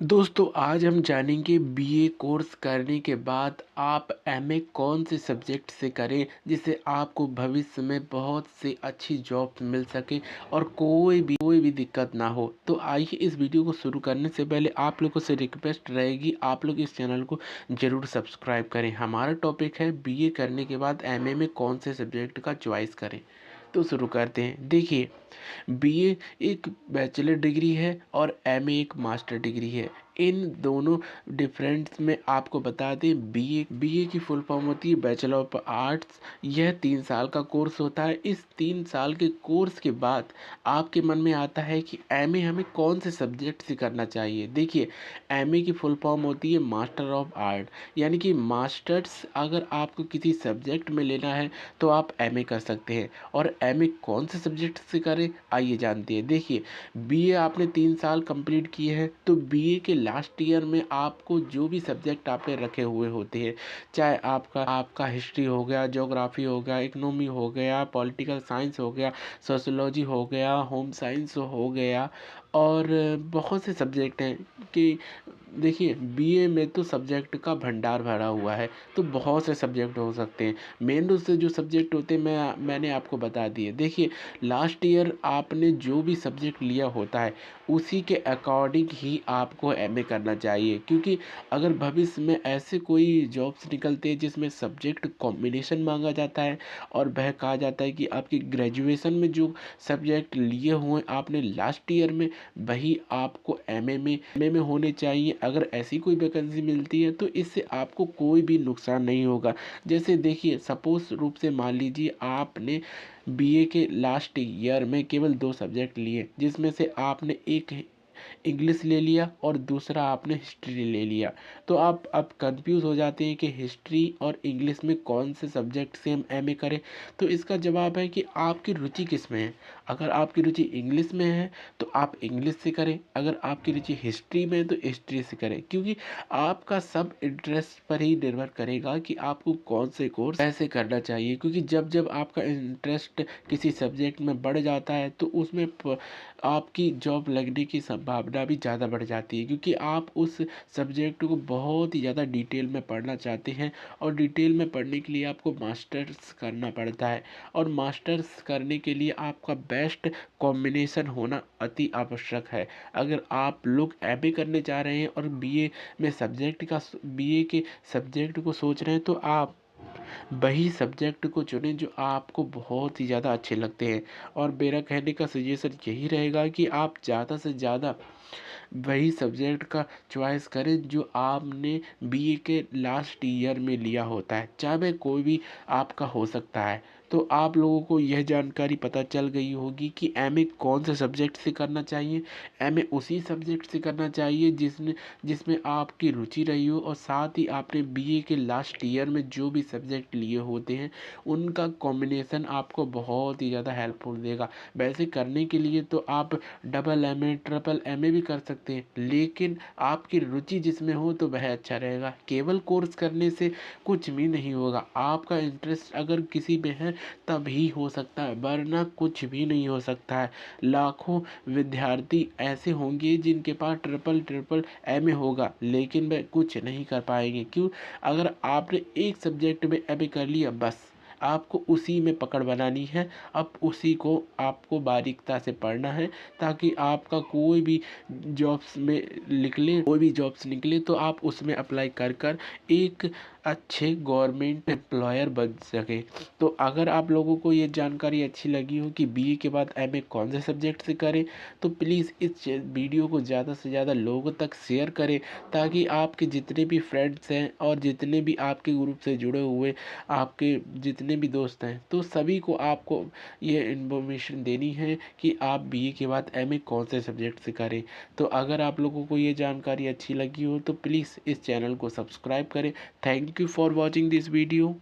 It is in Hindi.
दोस्तों आज हम जानेंगे बीए कोर्स करने के बाद आप एमए कौन से सब्जेक्ट से करें जिससे आपको भविष्य में बहुत सी अच्छी जॉब मिल सके और कोई भी दिक्कत ना हो। तो आइए इस वीडियो को शुरू करने से पहले आप लोगों से रिक्वेस्ट रहेगी, आप लोग इस चैनल को ज़रूर सब्सक्राइब करें। हमारा टॉपिक है बीए करने के बाद एमए में कौन से सब्जेक्ट का चॉइस करें। तो शुरू करते हैं। देखिए, बीए एक बैचलर डिग्री है और एमए एक मास्टर डिग्री है। इन दोनों डिफरेंस में आपको बता दें, बीए की फुल फॉर्म होती है बैचलर ऑफ आर्ट्स। यह 3 साल का कोर्स होता है। इस 3 साल के कोर्स के बाद आपके मन में आता है कि एमए हमें कौन से सब्जेक्ट से करना चाहिए। देखिए, एमए की फुल फॉर्म होती है मास्टर ऑफ आर्ट, यानी कि मास्टर्स अगर आपको किसी सब्जेक्ट में लेना है तो आप एमए कर सकते हैं। और एमए कौन से सब्जेक्ट से करें, आइए जानते हैं। देखिए, बीए आपने 3 साल कंप्लीट किए हैं तो बीए के लास्ट ईयर में आपको जो भी सब्जेक्ट आपने रखे हुए होते हैं, चाहे आपका हिस्ट्री हो गया, ज्योग्राफी हो गया, इकोनॉमी हो गया, पॉलिटिकल साइंस हो गया, सोशोलॉजी हो गया, होम साइंस हो गया, और बहुत से सब्जेक्ट हैं कि देखिए, बीए में तो सब्जेक्ट का भंडार भरा हुआ है। तो बहुत से सब्जेक्ट हो सकते हैं। मेन रूप से जो सब्जेक्ट होते हैं मैंने आपको बता दिए। देखिए, लास्ट ईयर आपने जो भी सब्जेक्ट लिया होता है उसी के अकॉर्डिंग ही आपको एमए करना चाहिए, क्योंकि अगर भविष्य में ऐसे कोई जॉब्स निकलते हैं जिसमें सब्जेक्ट कॉम्बिनेशन मांगा जाता है और वह कहा जाता है कि आपकी ग्रेजुएशन में जो सब्जेक्ट लिए हुए आपने लास्ट ईयर में, वही आपको एमए में होने चाहिए। अगर ऐसी कोई वैकेंसी मिलती है तो इससे आपको कोई भी नुकसान नहीं होगा। जैसे देखिए, सपोज रूप से मान लीजिए आपने बीए के लास्ट ईयर में केवल 2 सब्जेक्ट लिए, जिसमें से आपने एक इंग्लिश ले लिया और दूसरा आपने हिस्ट्री ले लिया। तो आप अब कंफ्यूज हो जाते हैं कि हिस्ट्री और इंग्लिश में कौन से सब्जेक्ट से हम एमए करें। तो इसका जवाब है कि आपकी रुचि किस में है। अगर आपकी रुचि इंग्लिश में है तो आप इंग्लिश से करें, अगर आपकी रुचि हिस्ट्री में है तो हिस्ट्री से करें, क्योंकि आपका सब इंटरेस्ट पर ही निर्भर करेगा कि आपको कौन से कोर्स कैसे करना चाहिए। क्योंकि जब जब आपका इंटरेस्ट किसी सब्जेक्ट में बढ़ जाता है तो उसमें आपकी जॉब लगने की संभावना भी ज़्यादा बढ़ जाती है, क्योंकि आप उस सब्जेक्ट को बहुत ही ज़्यादा डिटेल में पढ़ना चाहते हैं। और डिटेल में पढ़ने के लिए आपको मास्टर्स करना पड़ता है, और मास्टर्स करने के लिए आपका बेस्ट कॉम्बिनेशन होना अति आवश्यक है। अगर आप लोग एमए करने जा रहे हैं और बीए के सब्जेक्ट को सोच रहे हैं तो आप वही सब्जेक्ट को चुनें जो आपको बहुत ही ज़्यादा अच्छे लगते हैं। और मेरा कहने का सजेशन यही रहेगा कि आप ज़्यादा से ज़्यादा वही सब्जेक्ट का चॉइस करें जो आपने बीए के लास्ट ईयर में लिया होता है, चाहे वह कोई भी आपका हो सकता है। तो आप लोगों को यह जानकारी पता चल गई होगी कि एमए कौन से सब्जेक्ट से करना चाहिए। एमए उसी सब्जेक्ट से करना चाहिए जिसमें आपकी रुचि रही हो, और साथ ही आपने बीए के लास्ट ईयर में जो भी सब्जेक्ट लिए होते हैं उनका कॉम्बिनेशन आपको बहुत ही ज़्यादा हेल्पफुल देगा। वैसे करने के लिए तो आप डबल एमए ट्रिपल एमए भी कर सकते हैं, लेकिन आपकी रुचि जिसमें हो तो वह अच्छा रहेगा। केवल कोर्स करने से कुछ भी नहीं होगा। आपका इंटरेस्ट अगर किसी में है तभी हो सकता है, वरना कुछ भी नहीं हो सकता है। लाखों विद्यार्थी ऐसे होंगे जिनके पास ट्रिपल ट्रिपल एमए होगा, लेकिन वे कुछ नहीं कर पाएंगे। क्यों? अगर आपने एक सब्जेक्ट में एमए कर लिया, बस आपको उसी में पकड़ बनानी है। अब उसी को आपको बारीकता से पढ़ना है, ताकि आपका कोई भी जॉब्स निकले तो आप उसमें अप्लाई कर कर एक अच्छे गवर्नमेंट एम्प्लॉयर बन सके। तो अगर आप लोगों को ये जानकारी अच्छी लगी हो कि बीए के बाद एमए कौन से सब्जेक्ट से करें, तो प्लीज़ इस वीडियो को ज़्यादा से ज़्यादा लोगों तक शेयर करें, ताकि आपके जितने भी फ्रेंड्स हैं और जितने भी आपके ग्रुप से जुड़े हुए आपके जितने भी दोस्त हैं, तो सभी को आपको ये इन्फॉर्मेशन देनी है कि आप बीए के बाद एमए कौन से सब्जेक्ट से करें। तो अगर आप लोगों को ये जानकारी अच्छी लगी हो तो प्लीज़ इस चैनल को सब्सक्राइब करें। Thank you for watching this video.